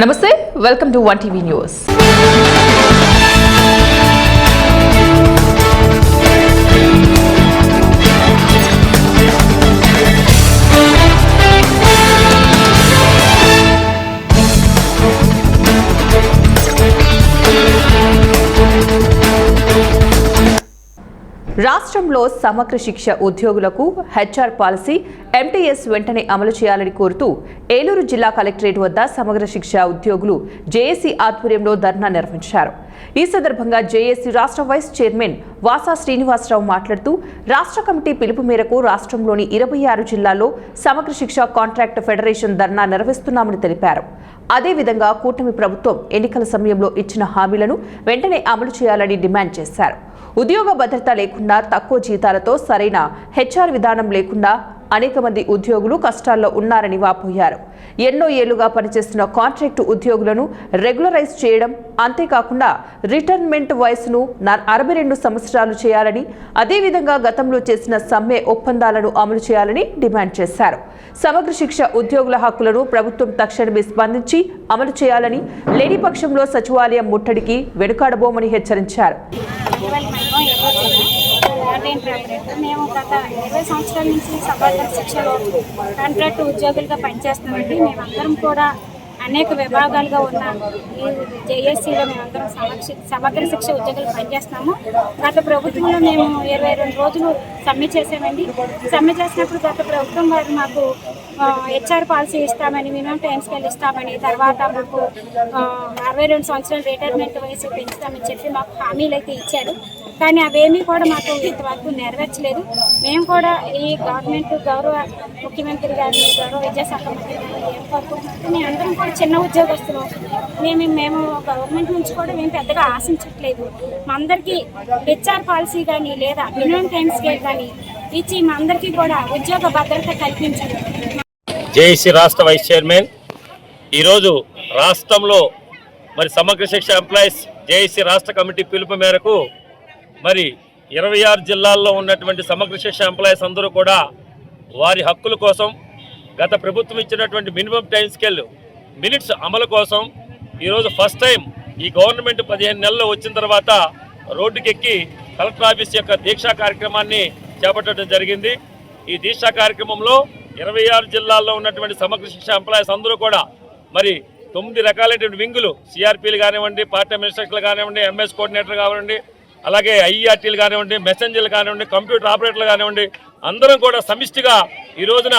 నమస్తే, welcome to 1TV news. రాష్ట్రంలో సమగ్ర శిక్ష ఉద్యోగులకు హెచ్ఆర్ పాలసీ ఎంటీఎస్ వెంటనే అమలు చేయాలని కోరుతూ ఏలూరు జిల్లా కలెక్టరేట్ వద్ద సమగ్ర శిక్ష ఉద్యోగులు జేఏసీ ఆధ్వర్యంలో ధర్నా నిర్వహించారు. ఈ సందర్భంగా జేఏసీ రాష్ట్ర వైస్ చైర్మన్ వాసా శ్రీనివాసరావు మాట్లాడుతూ రాష్ట్ర కమిటీ పిలుపు మేరకు రాష్ట్రంలోని 26 జిల్లాల్లో సమగ్ర శిక్ష కాంట్రాక్ట్ ఫెడరేషన్ ధర్నా నిర్వహిస్తున్నామని తెలిపారు. అదేవిధంగా కూటమి ప్రభుత్వం ఎన్నికల సమయంలో ఇచ్చిన హామీలను వెంటనే అమలు చేయాలని డిమాండ్ చేశారు. ఉద్యోగ భద్రత లేకుండా తక్కువ జీతాలతో సరైన హెచ్ఆర్ విధానం లేకుండా అనేక మంది ఉద్యోగులు కష్టాల్లో ఉన్నారని వాపోయారు. ఎన్నో ఏళ్లుగా పనిచేస్తున్న కాంట్రాక్టు ఉద్యోగులను రెగ్యులరైజ్ చేయడం, అంతేకాకుండా రిటైర్మెంట్ వయసును 62 సంవత్సరాలు చేయాలని, అదేవిధంగా గతంలో చేసిన సమ్మె ఒప్పందాలను అమలు చేయాలని డిమాండ్ చేశారు. సమగ్ర శిక్ష ఉద్యోగుల హక్కులను ప్రభుత్వం తక్షణమే స్పందించి అమలు చేయాలని, లేని పక్షంలో సచివాలయం ముట్టడికి వెనుకాడబోమని హెచ్చరించారు. మేము గత 20 సంవత్సరాల నుంచి సమగ్ర శిక్షలో కాంట్రాక్ట్ ఉద్యోగులుగా పనిచేస్తున్నామండి. మేమందరం కూడా అనేక విభాగాలుగా ఉన్న ఈ జేఏసీలో మేమందరం సమగ్ర శిక్ష ఉద్యోగులు పనిచేస్తున్నాము. గత ప్రభుత్వంలో మేము 22 రోజులు సమ్మె చేసామండి. సమ్మె చేసినప్పుడు గత ప్రభుత్వం వారు మాకు హెచ్ఆర్ పాలసీ ఇస్తామని, మినిమం టైం స్కేల్ ఇస్తామని, తర్వాత మాకు 62 సంవత్సరాలు రిటైర్మెంట్ వయసు పెంచుతామని చెప్పి మాకు హామీలు అయితే ఇచ్చారు. కానీ అవేమీ కూడా మాకు ఇంతవరకు నెరవేర్చలేదు. మేము కూడా ఈ గవర్నమెంట్, గౌరవ ముఖ్యమంత్రి గారిని, గౌరవ విద్యాశాఖ మంత్రి గారిని ఏం కోరుకుంటున్నామంటే, మేమందరం కూడా చిన్న ఉద్యోగస్తులు. మేము గవర్నమెంట్ నుంచి కూడా మేము పెద్దగా ఆశించట్లేదు. మా అందరికీ హెచ్ఆర్ పాలసీ కానీ లేదా మినిమం టైం స్కేల్ కానీ ఇచ్చి మా అందరికీ కూడా ఉద్యోగ భద్రత కల్పించారు. జేఏసీ రాష్ట్ర వైస్ చైర్మన్ ఈరోజు రాష్ట్రంలో మరి సమగ్ర శిక్ష ఎంప్లాయీస్ జేఏసీ రాష్ట్ర కమిటీ పిలుపు మేరకు మరి 26 జిల్లాల్లో ఉన్నటువంటి సమగ్ర శిక్ష ఎంప్లాయీస్ అందరూ కూడా వారి హక్కుల కోసం, గత ప్రభుత్వం ఇచ్చినటువంటి మినిమం టైం స్కేల్ మినిట్స్ అమలు కోసం ఈరోజు ఫస్ట్ టైం ఈ గవర్నమెంట్ 15 నెలల్లో వచ్చిన తర్వాత రోడ్డుకెక్కి కలెక్టర్ ఆఫీస్ యొక్క దీక్షా కార్యక్రమాన్ని చేపట్టడం జరిగింది. ఈ దీక్షా కార్యక్రమంలో 26 జిల్లాల్లో ఉన్నటువంటి సమగ్ర శిక్ష ఎంప్లాయీస్ అందరూ కూడా మరి 9 రకాలైనటువంటి వింగులు, సిఆర్పీలు కానివ్వండి, పార్ట్ టైం ఇన్స్ట్రక్టర్లు కానివ్వండి, ఎంఎస్ కోఆర్డినేటర్ కానివ్వండి, అలాగే ఐఈఆర్టీలు కానివ్వండి, మెసెంజర్లు కానివ్వండి, కంప్యూటర్ ఆపరేటర్లు కానివ్వండి, అందరం కూడా సమిష్టిగా ఈ రోజున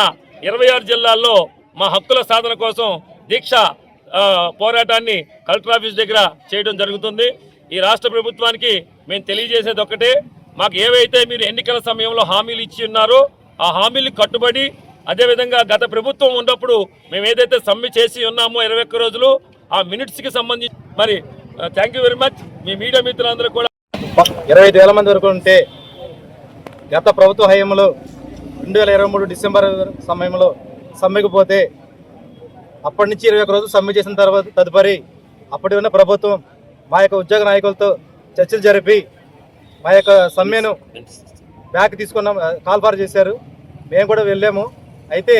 26 జిల్లాల్లో మా హక్కుల సాధన కోసం దీక్ష పోరాటాన్ని కలెక్టర్ ఆఫీస్ దగ్గర చేయడం జరుగుతుంది. ఈ రాష్ట్ర ప్రభుత్వానికి మేము తెలియజేసేది ఒక్కటే, మాకు ఏవైతే మీరు ఎన్నికల సమయంలో హామీలు ఇచ్చి ఉన్నారో ఆ హామీలు కట్టుబడి, అదేవిధంగా గత ప్రభుత్వం ఉన్నప్పుడు మేము ఏదైతే సమ్మె చేసి ఉన్నామో 21 రోజులు ఆ మినిట్స్కి సంబంధించి మరి thank you very much. Me media మిత్రులందరూ కూడా 25,000 మంది వరకు ఉంటే గత ప్రభుత్వ హయాంలో 2023 డిసెంబర్ సమయంలో సమ్మెకు పోతే అప్పటి నుంచి 21 రోజులు సమ్మె చేసిన తర్వాత తదుపరి అప్పటి ఉన్న ప్రభుత్వం మా యొక్క ఉద్యోగ నాయకులతో చర్చలు జరిపి మా యొక్క సమ్మెను బ్యాక్ తీసుకున్నాం, కాల్ఫార్ చేశారు. మేము కూడా వెళ్ళాము. అయితే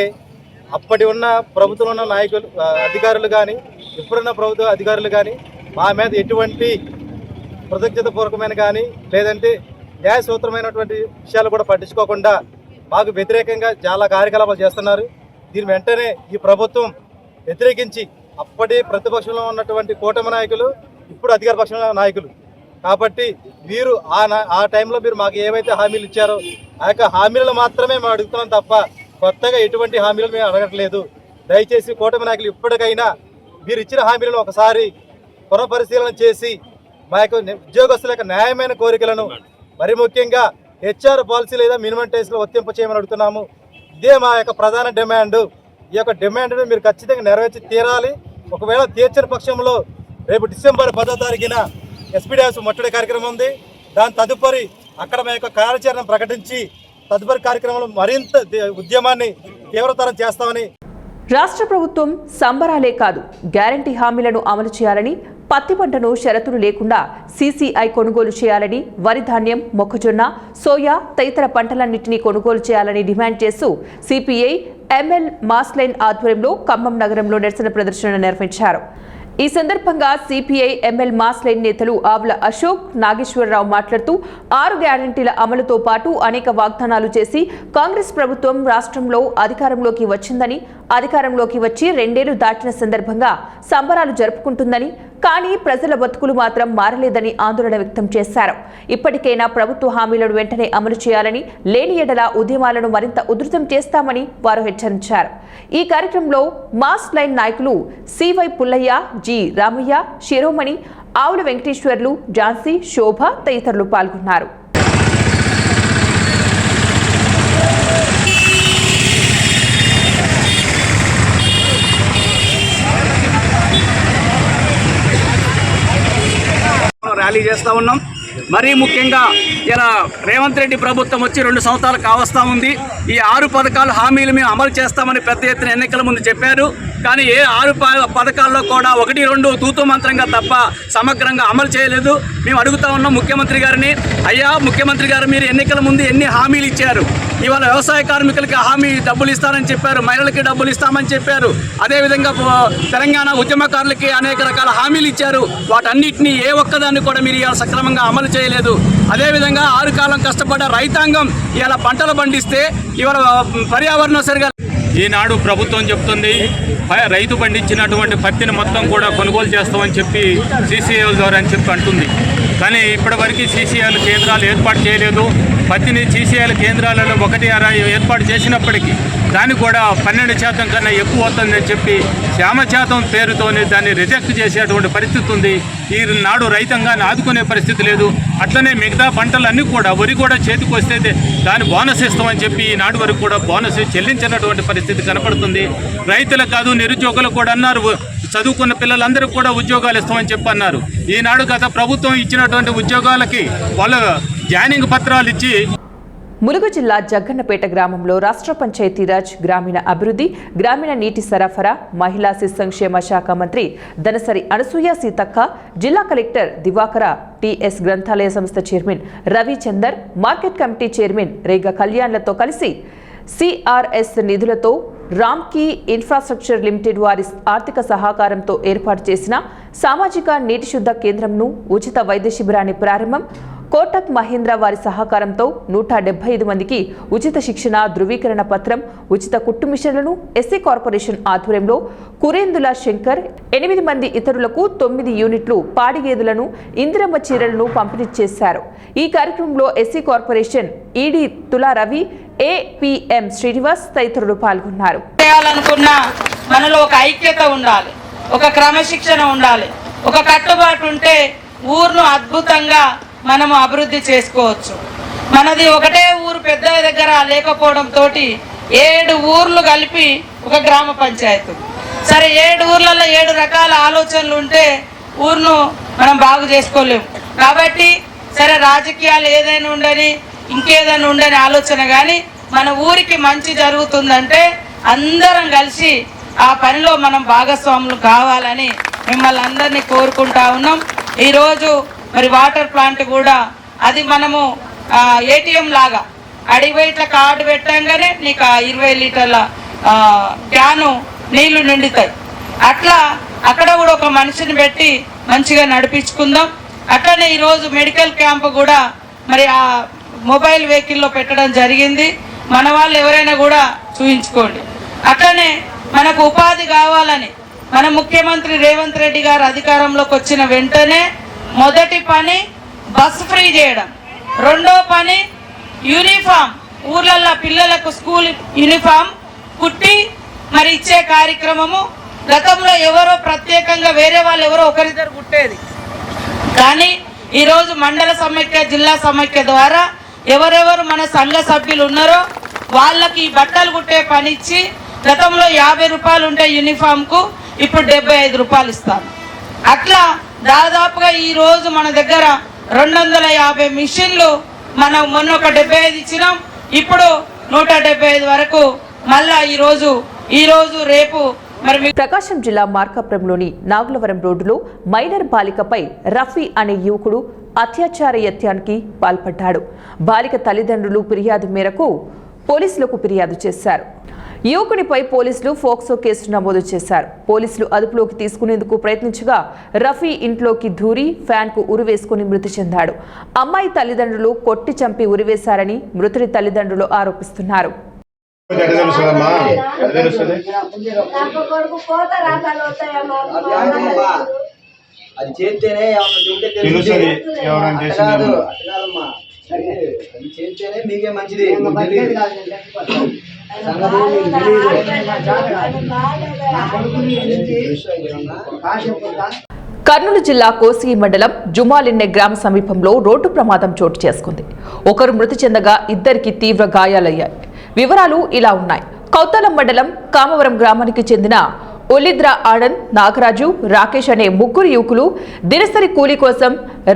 అప్పటి ఉన్న ప్రభుత్వం ఉన్న నాయకులు, అధికారులు కానీ, ఇప్పుడున్న ప్రభుత్వ అధికారులు కానీ మా మీద ఎటువంటి కృతజ్ఞత పూర్వకమైన కానీ లేదంటే న్యాయసూత్రమైనటువంటి విషయాలు కూడా పట్టించుకోకుండా మాకు వ్యతిరేకంగా చాలా కార్యకలాపాలు చేస్తున్నారు. దీని వెంటనే ఈ ప్రభుత్వం వ్యతిరేకించి, అప్పటి ప్రతిపక్షంలో ఉన్నటువంటి కూటమి నాయకులు ఇప్పుడు అధికార పక్షంలో నాయకులు కాబట్టి వీరు ఆ టైంలో మీరు మాకు ఏవైతే హామీలు ఇచ్చారో ఆ యొక్క హామీలు మాత్రమే మేము అడుగుతున్నాం తప్ప కొత్తగా ఎటువంటి హామీలు మేము అడగట్లేదు. దయచేసి కూటమి నాయకులు ఇప్పటికైనా మీరు ఇచ్చిన హామీలను ఒకసారి పునఃపరిశీలన చేసి మా యొక్క ఉద్యోగస్తుల యొక్క న్యాయమైన కోరికలను, మరి ముఖ్యంగా హెచ్ఆర్ పాలసీ లేదా మినిమం టైమ్స్లో వర్తింప చేయమని అడుగుతున్నాము. ఇదే మా యొక్క ప్రధాన డిమాండ్. ఈ యొక్క డిమాండ్ను మీరు ఖచ్చితంగా నెరవేర్చి తీరాలి. ఒకవేళ తీర్చని పక్షంలో రేపు డిసెంబర్ 10వ తారీఖున ఎస్పీడీ హౌస్ ముట్టడి కార్యక్రమం ఉంది. దాని తదుపరి అక్కడ మా యొక్క కార్యాచరణ ప్రకటించి తదుపరి కార్యక్రమంలో మరింత ఉద్యమాన్ని తీవ్రతరం చేస్తామని. రాష్ట్ర ప్రభుత్వం సంబరాలే కాదు, గ్యారంటీ హామీలను అమలు చేయాలని, పత్తి పంటను షరతులు లేకుండా సీసీఐ కొనుగోలు చేయాలని, వరి ధాన్యం, మొక్కజొన్న, సోయా తదితర పంటలన్నింటినీ కొనుగోలు చేయాలని డిమాండ్ చేస్తూ సిపిఐ ఎంఎల్ మాస్లైన్ ఆధ్వర్యంలో ఖమ్మం నగరంలో నిరసన ప్రదర్శన నిర్వహించారు. ఈ సందర్భంగా సిపిఐ ఎంఎల్ మాస్లైన్ నేతలు ఆవుల అశోక్, నాగేశ్వరరావు మాట్లాడుతూ 6 గ్యారంటీల అమలుతో పాటు అనేక వాగ్దానాలు చేసి కాంగ్రెస్ ప్రభుత్వం రాష్ట్రంలో అధికారంలోకి వచ్చిందని, అధికారంలోకి వచ్చి 2 ఏళ్లు దాటిన సందర్భంగా సంబరాలు జరుపుకుంటుందని, కానీ ప్రజల బతుకులు మాత్రం మారలేదని ఆందోళన వ్యక్తం చేశారు. ఇప్పటికైనా ప్రభుత్వ హామీలను వెంటనే అమలు చేయాలని, లేని ఎడల ఉద్యమాలను మరింత ఉధృతం చేస్తామని వారు హెచ్చరించారు. ఈ కార్యక్రమంలో మాస్ లైన్ నాయకులు సివై పుల్లయ్య, జి రామయ్య, శిరోమణి, ఆవుల వెంకటేశ్వర్లు, ఝాన్సీ, శోభ తదితరులు పాల్గొన్నారు. ర్యాలీ చేస్తూ ఉన్నాం. మరీ ముఖ్యంగా ఇలా రేవంత్ రెడ్డి ప్రభుత్వం వచ్చి 2 సంవత్సరాలు కావస్తా ఉంది. ఈ 6 పథకాలు హామీలు మేము అమలు చేస్తామని పెద్ద ఎత్తున ఎన్నికల ముందు చెప్పారు. కానీ ఏ 6 పథకాల్లో కూడా 1-2 తూతూ మంత్రంగా తప్ప సమగ్రంగా అమలు చేయలేదు. మేము అడుగుతా ఉన్నాం ముఖ్యమంత్రి గారిని, అయ్యా ముఖ్యమంత్రి గారు, మీరు ఎన్నికల ముందు ఎన్ని హామీలు ఇచ్చారు? ఇవాళ వ్యవసాయ కార్మికులకి హామీ డబ్బులు ఇస్తారని చెప్పారు, మహిళలకి డబ్బులు ఇస్తామని చెప్పారు, అదేవిధంగా తెలంగాణ ఉద్యమకారులకి అనేక రకాల హామీలు ఇచ్చారు. వాటన్నిటినీ ఏ ఒక్కదాన్ని కూడా మీరు ఇవాళ సక్రమంగా అమలు చేయలేదు. అదేవిధంగా 6 కాలం కష్టపడ్డ రైతాంగం ఇవాళ పంటలు పండిస్తే ఇవాళ పర్యావరణం సరిగా ఈనాడు ప్రభుత్వం చెప్తుంది రైతు పండించినటువంటి పత్తిని మొత్తం కూడా కొనుగోలు చేస్తామని చెప్పి సీసీఐల ద్వారా అని చెప్పి అంటుంది. కానీ ఇప్పటివరకు సీసీఐల కేంద్రాలు ఏర్పాటు చేయలేదు. పత్తిని సీసీఐల కేంద్రాలలో 1 ఏర్పాటు చేసినప్పటికీ దాన్ని కూడా 12% కన్నా ఎక్కువ వస్తుందని చెప్పి శ్యామశాతం పేరుతోనే దాన్ని రిజెక్ట్ చేసేటువంటి పరిస్థితి ఉంది. ఈనాడు రైతాంగాన్ని ఆదుకునే పరిస్థితి లేదు. అట్లనే మిగతా పంటలన్నీ కూడా, వరి కూడా చేతికి వస్తే దాన్ని బోనస్ ఇస్తామని చెప్పి ఈనాడు వరకు కూడా బోనస్ చెల్లించినటువంటి పరిస్థితి కనపడుతుంది. రైతులకు కాదు, నిరుద్యోగులకు కూడా అన్నారు, చదువుకున్న పిల్లలందరికీ కూడా ఉద్యోగాలు ఇస్తామని చెప్పి అన్నారు. ఈనాడు గత ప్రభుత్వం ఇచ్చినటువంటి ఉద్యోగాలకి వాళ్ళు జాయినింగ్ పత్రాలు ఇచ్చి. ములుగు జిల్లా జగ్గన్నపేట గ్రామంలో రాష్ట్ర పంచాయతీరాజ్, గ్రామీణ అభివృద్ధి, గ్రామీణ నీటి సరఫరా, మహిళా శిశు సంక్షేమ శాఖ మంత్రి దనసరి అనసూయ సీతక్క, జిల్లా కలెక్టర్ దివాకర, టీఎస్ గ్రంథాలయ సంస్థ chairman Ravichander, market committee chairman Rega కళ్యాణ్లతో కలిసి సిఆర్ఎస్ నిధులతో రామ్కీ ఇన్ఫ్రాస్ట్రక్చర్ లిమిటెడ్ వారి ఆర్థిక సహకారంతో ఏర్పాటు చేసిన సామాజిక నీటి శుద్ధ కేంద్రంను, ఉచిత వైద్య శిబిరాన్ని ప్రారంభం, కోటక్ మహేంద్ర వారి సహకారంతో 175 మందికి ఉచిత శిక్షణ ధృవీకరణ పత్రం, ఉచిత కుట్టు మిషన్లను ఎస్సీ కార్పొరేషన్ ఆధ్వర్యంలో కురేందుల శంకర్, 8 మంది ఇతరులకు 9 యూనిట్లు పాడి గేదెలను, ఇందిరమ్మ చీరలను పంపిణీ చేశారు. ఈ కార్యక్రమంలో ఎస్సీ కార్పొరేషన్ ఈడీ తులా రవి, ఏపీఎం శ్రీనివాస్ తదితరులు పాల్గొన్నారు. చేయాలనుకున్నా మనలో ఒక ఐక్యత ఉండాలి, ఒక క్రమశిక్షణ ఉండాలి, ఒక కట్టుబాటు ఉంటే ఊరును అద్భుతంగా మనము అభివృద్ధి చేసుకోవచ్చు. మనది ఒకటే ఊరు పెద్ద దగ్గర లేకపోవడంతో 7 ఊర్లు కలిపి ఒక గ్రామ పంచాయతీ. సరే 7 ఊర్లలో 7 రకాల ఆలోచనలు ఉంటే ఊరును మనం బాగు చేసుకోలేము. కాబట్టి సరే రాజకీయాలు ఏదైనా ఉండని, ఇంకేదైనా ఉండని ఆలోచన, కానీ మన ఊరికి మంచి జరుగుతుందంటే అందరం కలిసి ఆ పనిలో మనం భాగస్వాములు కావాలని మిమ్మల్ని అందరినీ కోరుకుంటా ఉన్నాం. ఈరోజు మరి వాటర్ ప్లాంట్ కూడా అది మనము ఏటీఎం లాగా అడిగి ఇట్లా కార్డు పెట్టంగానే నీకు 20 లీటర్ల క్యాను నీళ్లు నిండుతాయి. అట్లా అక్కడ కూడా ఒక మనిషిని పెట్టి మంచిగా నడిపించుకుందాం. అట్లనే ఈరోజు మెడికల్ క్యాంప్ కూడా మరి ఆ మొబైల్ వెహికల్లో పెట్టడం జరిగింది. మన వాళ్ళు ఎవరైనా కూడా చూయించుకోండి. అట్లనే మనకు ఉపాధి కావాలని మన ముఖ్యమంత్రి రేవంత్ రెడ్డి గారు అధికారంలోకి వచ్చిన వెంటనే మొదటి పని బస్ ఫ్రీ చేయడం, రెండో పని యూనిఫామ్, ఊర్లల్లో పిల్లలకు స్కూల్ యూనిఫామ్ కుట్టి మరి ఇచ్చే కార్యక్రమము. గతంలో ఎవరో ప్రత్యేకంగా వేరే వాళ్ళు ఎవరో ఒకరిద్దరు కుట్టేది, కానీ ఈరోజు మండల సమైక్య, జిల్లా సమైక్య ద్వారా ఎవరెవరు మన సంఘ సభ్యులు ఉన్నారో వాళ్ళకి ఈ బట్టలు కుట్టే పని ఇచ్చి, గతంలో 50 రూపాయలు ఉంటే యూనిఫామ్కు ఇప్పుడు 75 రూపాయలు ఇస్తాను. అట్లా దాదాపుగా ఈరోజు మన దగ్గర 250 మిషన్లు, మనం మొన్న ఒక 75 ఇచ్చినాం, ఇప్పుడు 175 వరకు మళ్ళా ఈరోజు రేపు. మరి ప్రకాశం జిల్లా మార్కాపురంలోని నాగులవరం రోడ్డులో మైనర్ బాలికపై రఫీ అనే యువకుడు అత్యాచార యత్నానికి పాల్పడ్డాడు. బాలిక తల్లిదండ్రులు ఫిర్యాదు మేరకు పోలీసులకు ఫిర్యాదు చేశారు. యువకునిపై పోలీసులు ఫోక్సో కేసు నమోదు చేశారు. పోలీసులు అదుపులోకి తీసుకునేందుకు ప్రయత్నించగా రఫీ ఇంట్లోకి దూరి ఫ్యాన్కు ఉరివేసుకుని మృతి చెందాడు. అమ్మాయి తల్లిదండ్రులు కొట్టి చంపి ఉరివేశారని మృతుడి తల్లిదండ్రులు ఆరోపిస్తున్నారు. అది చేస్తేనే అది చేస్తేనే మీకే మంచిది. కర్నూలు జిల్లా కోసిగి మండలం జుమాలిన్నె గ్రామ సమీపంలో రోడ్డు ప్రమాదం చోటు చేసుకుంది. ఒకరు మృతి చెందగా ఇద్దరికి తీవ్ర గాయాలయ్యాయి. వివరాలు ఇలా ఉన్నాయి. కౌతలం మండలం కామవరం గ్రామానికి చెందిన ఒలిద్రా ఆనంద్, నాగరాజు, రాకేష్ అనే ముగ్గురు యువకులు దినసరి కూలీ కోసం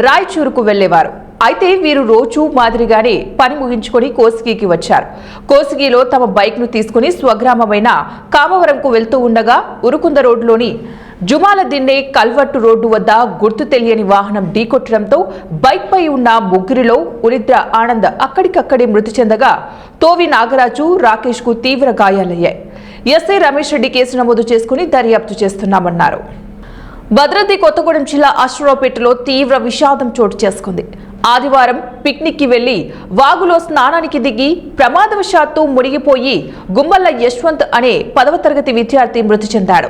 రాయచూరుకు వెళ్లేవారు. అయితే వీరు రోజు మాదిరిగానే పని ముగించుకొని కోసిగికి వచ్చారు. కోసిగిలో తమ బైక్ ను తీసుకుని స్వగ్రామమైన కామవరంకు వెళ్తూ ఉండగా ఉరుకుంద రోడ్డులోని జుమాలదిన్నె కల్వర్టు రోడ్డు వద్ద గుర్తు తెలియని వాహనం ఢీకొట్టడంతో బైక్ పై ఉన్న ముగ్గురిలో ఒలిద్రా ఆనంద్ అక్కడికక్కడే మృతి చెందగా తోవి నాగరాజు, రాకేష్ కు తీవ్ర గాయాలయ్యాయి. ఎస్ఐ రమేష్ రెడ్డి కేసు నమోదు చేసుకుని దర్యాప్తు చేస్తున్నామన్నారు. భద్రాద్రి కొత్తగూడెం జిల్లా అశ్వరావుపేటలో తీవ్ర విషాదం చోటు చేసుకుంది. ఆదివారం పిక్నిక్ కి వెళ్లి వాగులో స్నానానికి దిగి ప్రమాదవశాత్తు మునిగిపోయి గుమ్మల్ల యశ్వంత్ అనే 10వ తరగతి విద్యార్థి మృతి చెందాడు.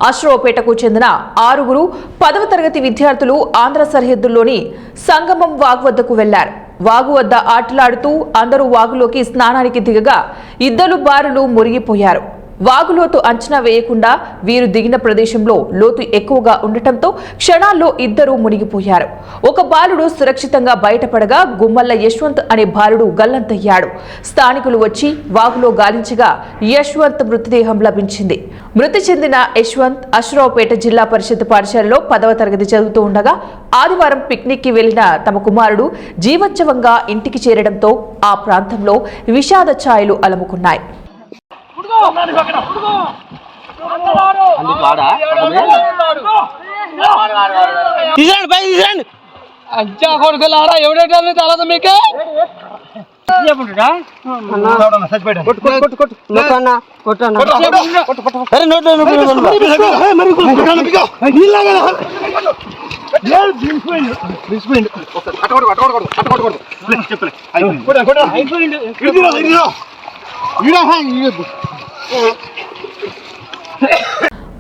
అశ్వరావుపేటకు చెందిన 6 10వ తరగతి విద్యార్థులు ఆంధ్ర సరిహద్దుల్లోని సంగమం వాగు వద్దకు వెళ్లారు. వాగు వద్ద ఆటలాడుతూ అందరూ వాగులోకి స్నానానికి దిగగా ఇద్దరు బారులు మునిగిపోయారు. వాగులోతు అంచనా వేయకుండా వీరు దిగిన ప్రదేశంలో లోతు ఎక్కువగా ఉండటంతో క్షణాల్లో ఇద్దరు మునిగిపోయారు. ఒక బాలుడు సురక్షితంగా బయటపడగా గుమ్మల్ల యశ్వంత్ అనే బాలుడు గల్లంతయ్యాడు. స్థానికులు వచ్చి వాగులో గాలించగా యశ్వంత్ మృతదేహం లభించింది. మృతి చెందిన యశ్వంత్ అశ్వరావుపేట జిల్లా పరిషత్ పాఠశాలలో 10వ తరగతి చదువుతూ ఉండగా ఆదివారం పిక్నిక్ కి వెళ్లిన తమ కుమారుడు జీవోత్సవంగా ఇంటికి చేరడంతో ఆ ప్రాంతంలో విషాద ఛాయలు అలముకున్నాయి. అచ్చా కొడుకులారా ఎవడేటా తలద మీకే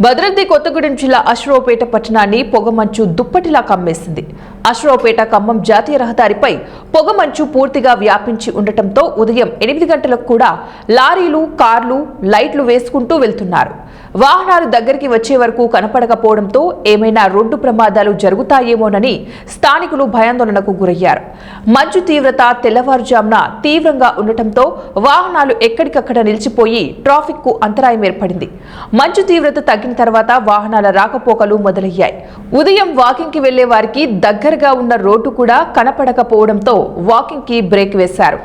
భద్రాద్రి కొత్తగూడెం జిల్లా అశ్వరావుపేట పట్టణాన్ని పొగమంచు దుప్పటిలా కమ్మేసింది. అశ్వరావుపేట ఖమ్మం జాతీయ రహదారిపై పొగమంచు పూర్తిగా వ్యాపించి ఉండటంతో ఉదయం 8 గంటలకు కూడా లారీలు, కార్లు లైట్లు వేసుకుంటూ వెళ్తున్నారు. వాహనాలు దగ్గరికి వచ్చే వరకు కనపడకపోవడంతో ఏమైనా రోడ్డు ప్రమాదాలు జరుగుతాయేమోనని స్థానికులు భయాందోళనకు గురయ్యారు. మంచు తీవ్రత తెల్లవారుజామున తీవ్రంగా ఉండటంతో వాహనాలు ఎక్కడికక్కడ నిలిచిపోయి ట్రాఫిక్ కు అంతరాయం ఏర్పడింది. మంచు తీవ్రత తగ్గిన తర్వాత వాహనాల రాకపోకలు మొదలయ్యాయి. ఉదయం వాకింగ్ కి వెళ్లే వారికి దగ్గరగా ఉన్న రోడ్డు కూడా కనపడకపోవడంతో వాకింగ్ కి బ్రేక్ వేశారు.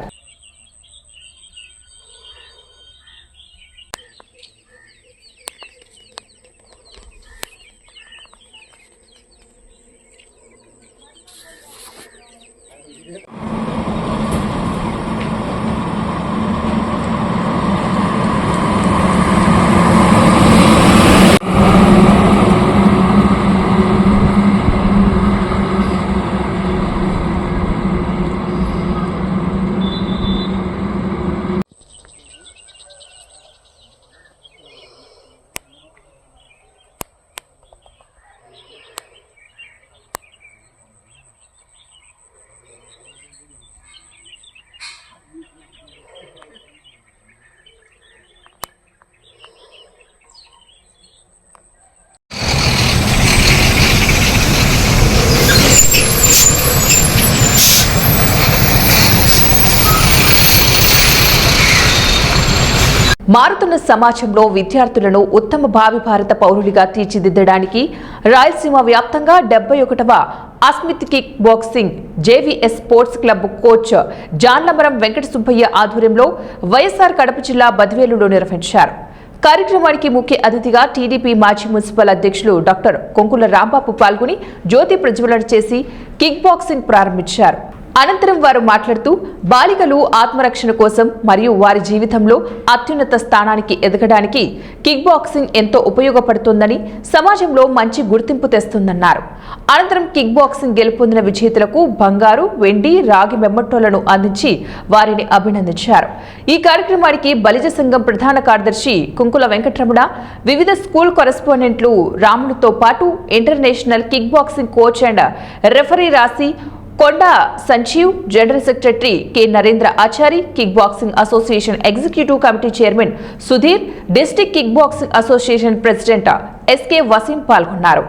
మారుతున్న సమాజంలో విద్యార్థులను ఉత్తమ భావి భారత పౌరులుగా తీర్చిదిద్దడానికి రాయలసీమ వ్యాప్తంగా 71వ Asmit kick boxing JVS sports club coach Janlamaram Venkata Subbaiah ఆధ్వర్యంలో వైఎస్ఆర్ కడప జిల్లా బద్వేలులో నిర్వహించారు. కార్యక్రమానికి ముఖ్య అతిథిగా టీడీపీ మాజీ మున్సిపల్ అధ్యక్షులు డాక్టర్ కొంకుల రాంబాబు పాల్గొని జ్యోతి ప్రజ్వలన చేసి కిక్ బాక్సింగ్ ప్రారంభించారు. అనంతరం వారు మాట్లాడుతూ బాలికలు ఆత్మరక్షణ కోసం మరియు వారి జీవితంలో అత్యున్నత స్థానానికి ఎదగడానికి కిక్ బాక్సింగ్ ఎంతో ఉపయోగపడుతుందని, సమాజంలో మంచి గుర్తింపు తెస్తుందన్నారు. అనంతరం కిక్ బాక్సింగ్ గెలుపొందిన విజేతలకు బంగారు, వెండి, రాగి మెమ్మటోలను అందించి వారిని అభినందించారు. ఈ కార్యక్రమానికి బలిజ సంఘం ప్రధాన కార్యదర్శి కుంకుల వెంకటరమణ, వివిధ స్కూల్ కరెస్పాండెంట్లు రాములతో పాటు international kick boxing coach and referee Rasi, Konda Sanjeev, general secretary K Narendra Achari, kick boxing association executive committee chairman Sudhir, district kick boxing association president SK Waseem పాల్గొన్నారు.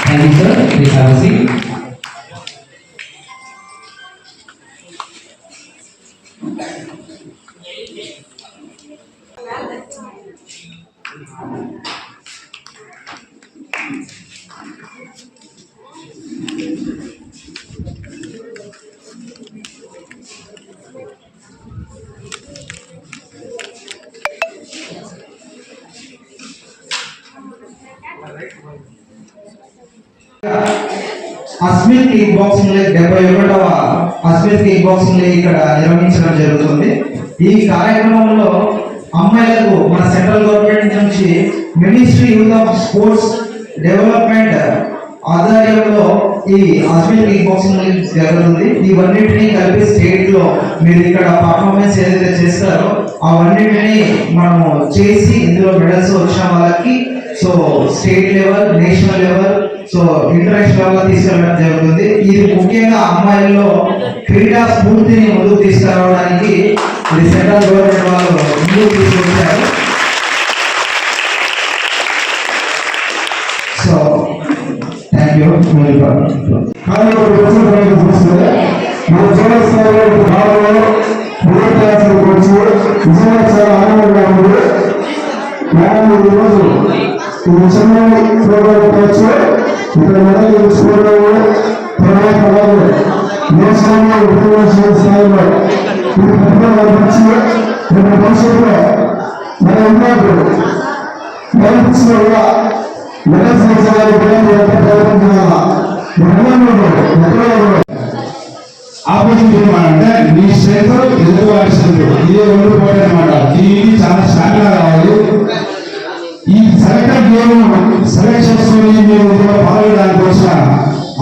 Thank you, sir. Please have a seat. Asmit kick boxing league 71వ Asmit kick boxing league ఇక్కడ నిర్వహించడం జరుగుతుంది. ఈ కార్యక్రమంలో అమ్మాయిలకు మన central government నుంచి ministry youth of sports development ఆధ్వర్యంలో ఈ అస్మిత్ కిక్ బాక్సింగ్ లీగ్ జరుగుతుంది. ఇవన్నిటిని కలిపి స్టేట్ లో మీరు ఇక్కడ పర్ఫార్మెన్స్ ఏదైతే చేస్తారో అవన్నిటిని మనము చేసి ఇందులో మెడల్స్ వచ్చిన వాళ్ళకి so state level, national level, so international గా తీసుకెళ్ళడం జరుగుతుంది. ఇది ముఖ్యంగా అమ్మాయిల్లో క్రీడా స్ఫూర్తిని ముందుకు తీసుకురావడానికి ఇది సెంట్రల్ గవర్నమెంట్ వాళ్ళు ముందుకు తీసుకొచ్చారు. So thank you. ఇక్కడ మెడల్ గెలుచుకోవడంలో ప్రమాదాలు దేశంలో ఇంటర్నేషనల్ స్థాయిలో ఇది ప్రతిభ కనిపించి రేపు భవిష్యత్తులో మన ఉన్నప్పుడు నేర్పించిన కూడా మెడల్స్ గెలిచేవారి పిల్లలు ఎంత ప్రయత్నం చేయాలా ఆపోజిట్ అంటే నీ స్ట్రెంత్ ఎదురువారి స్ట్రెంత్ ఇదే రెండు పోటీ అనమాట. దీనికి చాలా స్ట్రాంగ్గా కావాలి. ఈ సెలెక్టర్ గేమ్ సెలెక్ట్ చేసుకుని మీరు పాల్గొనడానికి కోసం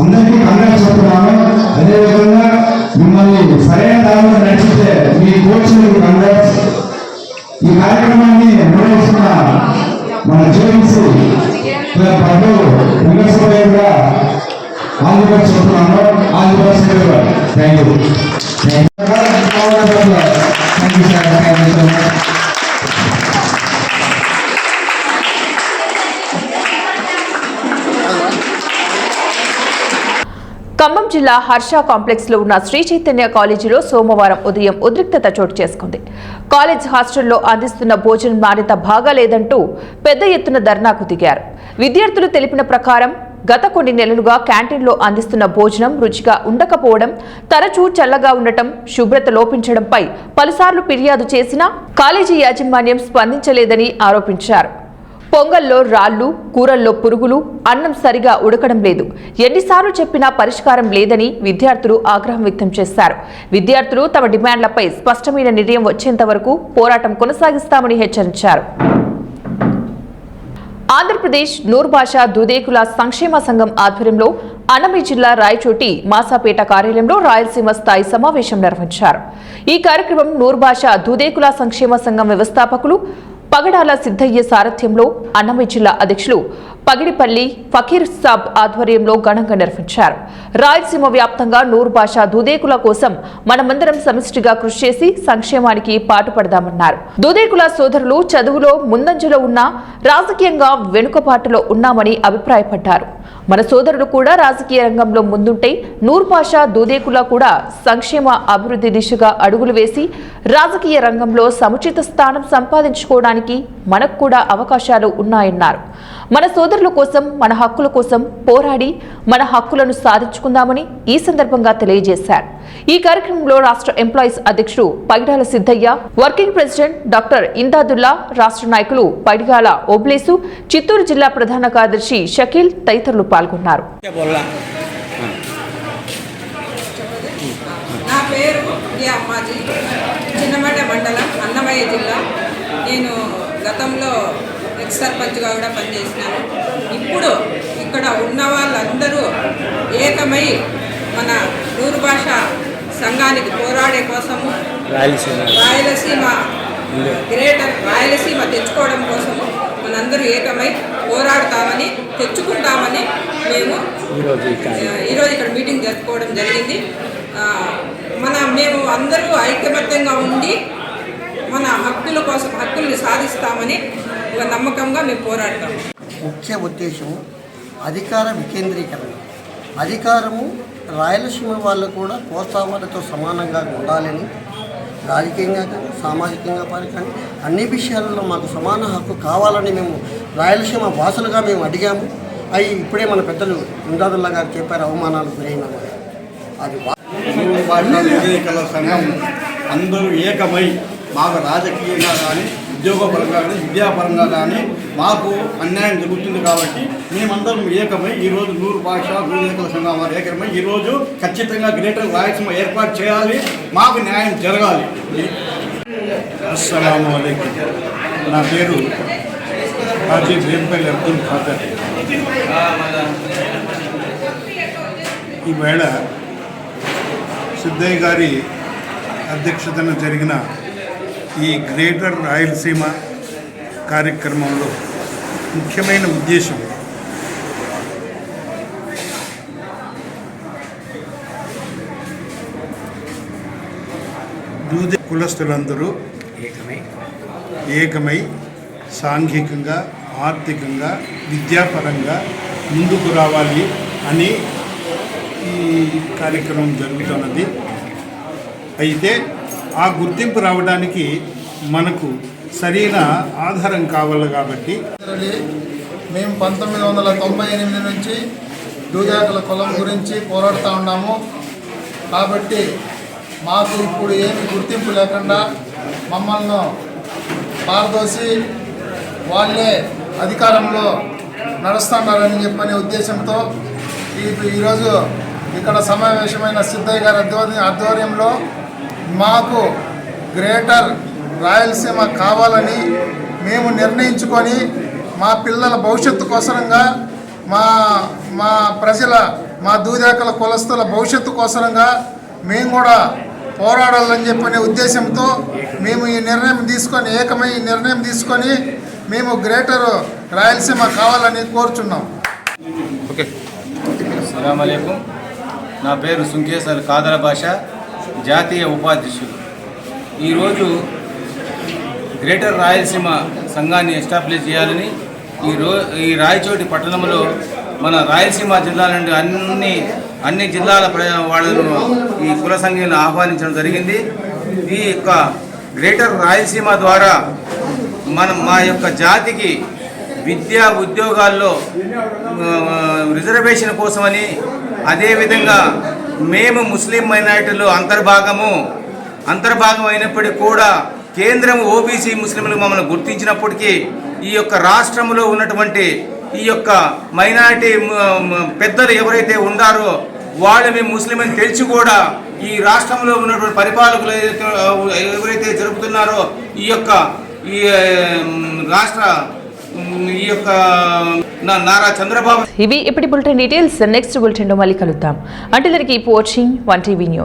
అందరికీ కంగ్రాట్స్ చెప్తున్నాను. అదేవిధంగా మిమ్మల్ని సరైన దారిలో నడిపితే మీ కోచ్ కంగ్రాట్స్. ఈ కార్యక్రమాన్ని నిర్వహిస్తున్న మన జేఎంసీ ప్రభు వెంకటేశ్వరరావుగా ఆల్ ది బెస్ట్ చెప్తున్నాను. All the best. Thank you. Thank you sir. Thank you so much. Khammam జిల్లా హర్ష కాంప్లెక్స్ లో ఉన్న శ్రీ చైతన్య కాలేజీలో సోమవారం ఉదయం ఉద్రిక్తత చోటు చేసుకుంది. కాలేజ్ హాస్టల్లో అందిస్తున్న భోజనం నాణ్యత బాగాలేదంటూ పెద్ద ఎత్తున ధర్నాకు దిగారు. విద్యార్థులు తెలిపిన ప్రకారం గత కొన్ని నెలలుగా క్యాంటీన్లో అందిస్తున్న భోజనం రుచిగా ఉండకపోవడం, తరచూ చల్లగా ఉండటం, శుభ్రత లోపించడంపై పలుసార్లు ఫిర్యాదు చేసినా కాలేజీ యాజమాన్యం స్పందించలేదని ఆరోపించారు. పొంగల్లో రాళ్లు, కూరల్లో పురుగులు, అన్నం సరిగా ఉడకడం లేదు, ఎన్నిసార్లు చెప్పినా పరిష్కారం లేదని విద్యార్థులు ఆగ్రహం వ్యక్తం చేశారు. విద్యార్థులు తమ డిమాండ్లపై స్పష్టమైన నిర్ణయం వచ్చేంత వరకు పోరాటం కొనసాగిస్తామని హెచ్చరించారు. ఆంధ్రప్రదేశ్ నూర్ భాషా దూదేకుల సంక్షేమ సంఘం ఆధ్వర్యంలో అన్నమయ్య జిల్లా రాయచోటి మాసాపేట కార్యాలయంలో రాయలసీమ స్థాయి సమావేశం నిర్వహించారు. ఈ కార్యక్రమం నూర్ భాషా దూదేకుల సంక్షేమ సంఘం వ్యవస్థాపకులు పగడాల సిద్ధయ్య సారథ్యంలో అన్నమయ్య జిల్లా అధ్యక్షులు పగిడిపల్లి ఫకీర్ సాబ్ ఆధ్వర్యంలో ఘనంగా నిర్వహించారు. రాయలసీమ వ్యాప్తంగా నూరు భాషా దూదేకుల కోసం మనమందరం సమిష్టిగా కృషి చేసి సంక్షేమానికి పాటుపడదామన్నారు. దూదేకుల సోదరులు చదువులో ముందంజలో ఉన్నా రాజకీయంగా వెనుకబాటులో ఉన్నామని అభిప్రాయపడ్డారు. మన సోదరులు కూడా రాజకీయ రంగంలో ముందుంటే నూరు భాషా దూదేకుల కూడా సంక్షేమ అభివృద్ధి దిశగా అడుగులు వేసి రాజకీయ రంగంలో సముచిత స్థానం సంపాదించుకోవడానికి మనకు కూడా అవకాశాలు ఉన్నాయన్నారు. మన సోదరుల కోసం, మన హక్కుల కోసం పోరాడి మన హక్కులను సాధించుకుందామని ఈ సందర్భంగా తెలియజేశారు. ఈ కార్యక్రమంలో రాష్ట్ర ఎంప్లాయీస్ అధ్యక్షుడు Paidala Siddaiah, working president doctor Indadulla, రాష్ట్ర నాయకులు పైడిగాల ఓబ్లేసు, చిత్తూరు జిల్లా ప్రధాన కార్యదర్శి షకీల్ తదితరులు పాల్గొన్నారు. నా పేరు అమ్మాజీ, చిన్నమడ మండలం, అన్నమయ్య జిల్లా. నేను గతంలో ఎక్స్ సర్పంచ్గా కూడా పనిచేసినాను. ఇప్పుడు ఇక్కడ ఉన్న వాళ్ళందరూ ఏకమై మన నూరు భాష సంఘానికి పోరాడే కోసము, రాయలసీమ గ్రేటర్ రాయలసీమ తెచ్చుకోవడం కోసము మనందరూ ఏకమై పోరాడతామని, తెచ్చుకుంటామని మేము ఈరోజు ఇక్కడ మీటింగ్ జరుపుకోవడం జరిగింది. మేము అందరూ ఐక్యబద్ధంగా ఉండి మన హక్కుల కోసం హక్కుల్ని సాధిస్తామని ఒక నమ్మకంగా మేము పోరాడతాము. ముఖ్య ఉద్దేశం అధికార వికేంద్రీకరణ. అధికారము రాయలసీమ వాళ్ళు కూడా కోస్తావాళ్ళతో సమానంగా ఉండాలని, రాజకీయంగా కానీ సామాజికంగా కానీ అన్ని విషయాలలో మాకు సమాన హక్కు కావాలని మేము రాయలసీమ భాషలుగా మేము అడిగాము. అవి ఇప్పుడే మన పెద్దలు ఇందాదుల్లా గారు చెప్పారు, అవమానాలు గురైనాము. అది భాషా సంఘం అందరూ ఏకమై మాకు రాజకీయంగా కానీ, ఉద్యోగపరంగా కానీ, విద్యాపరంగా కానీ మాకు అన్యాయం జరుగుతుంది కాబట్టి మేమందరం ఏకమై ఈరోజు నూరు భాషా దూదేకుల సంఘం వారు ఏకమై ఈరోజు ఖచ్చితంగా గ్రేటర్ రాయలసీమ ఏర్పాటు చేయాలి, మాకు న్యాయం జరగాలి. అస్సలాము అలైకుం. నా పేరు హాజీ వేంపల్లి అబ్దుల్ ఖాదర్. ఈవేళ సిద్ధయ్య గారి అధ్యక్షతన జరిగిన ఈ గ్రేటర్ రాయలసీమ కార్యక్రమంలో ముఖ్యమైన ఉద్దేశం దూదే కులస్తులందరూ ఏకమై సాంఘికంగా, ఆర్థికంగా, విద్యాపరంగా ముందుకు రావాలి అని ఈ కార్యక్రమం జరుగుతున్నది. అయితే ఆ గుర్తింపు రావడానికి మనకు సరైన ఆధారం కావాలి కాబట్టి మేము 1998 నుంచి దూదేకుల కులం గురించి పోరాడుతూ ఉన్నాము. కాబట్టి మాకు ఇప్పుడు ఏమి గుర్తింపు లేకుండా మమ్మల్ని పారదోసి వాళ్ళే అధికారంలో నడుస్తున్నారని చెప్పనే ఉద్దేశంతో ఈరోజు ఇక్కడ సమావేశమైన సిద్ధయ్య గారి ఆధ్వర్యంలో మాకు గ్రేటర్ రాయలసీమ కావాలని మేము నిర్ణయించుకొని మా పిల్లల భవిష్యత్తు కోసరంగా, మా ప్రజల, మా దూదేకుల కులస్తుల భవిష్యత్తు కోసరంగా మేము కూడా పోరాడాలని చెప్పనే ఉద్దేశంతో మేము ఈ నిర్ణయం తీసుకొని, ఏకమై ఈ నిర్ణయం తీసుకొని మేము గ్రేటర్ రాయలసీమ కావాలని కోరుచున్నాం. అస్సలాము అలైకుం. నా పేరు సుంకేసర్ ఖాదర్ భాషా, జాతీయ ఉపాధ్యక్షుడు. ఈరోజు గ్రేటర్ రాయలసీమ సంఘాన్ని ఎస్టాబ్లిష్ చేయాలని ఈ రాయచోటి పట్టణంలో మన రాయలసీమ జిల్లా నుండి అన్ని జిల్లాల వాళ్ళను ఈ కుల సంఘాన్ని ఆహ్వానించడం జరిగింది. ఈ యొక్క గ్రేటర్ రాయలసీమ ద్వారా మా యొక్క జాతికి విద్యా ఉద్యోగాల్లో రిజర్వేషన్ కోసమని, అదేవిధంగా మేము ముస్లిం మైనారిటీలో అంతర్భాగం అయినప్పటికీ కూడా కేంద్రం ఓబీసీ ముస్లింలు మమ్మల్ని గుర్తించినప్పటికీ ఈ యొక్క రాష్ట్రంలో ఉన్నటువంటి ఈ యొక్క మైనారిటీ పెద్దలు ఎవరైతే ఉన్నారో వాళ్ళు మేము ముస్లిం అని తెలిసి కూడా ఈ రాష్ట్రంలో ఉన్నటువంటి పరిపాలకులు ఎవరైతే జరుపుతున్నారో ఈ రాష్ట్ర నారా చంద్రబాబు. ఇవి ఇప్పటి బులెటిన్ డీటెయిల్స్. నెక్స్ట్ బులెటిన్ లో మళ్ళీ కలుద్దాం. Until then keep watching 1TV news.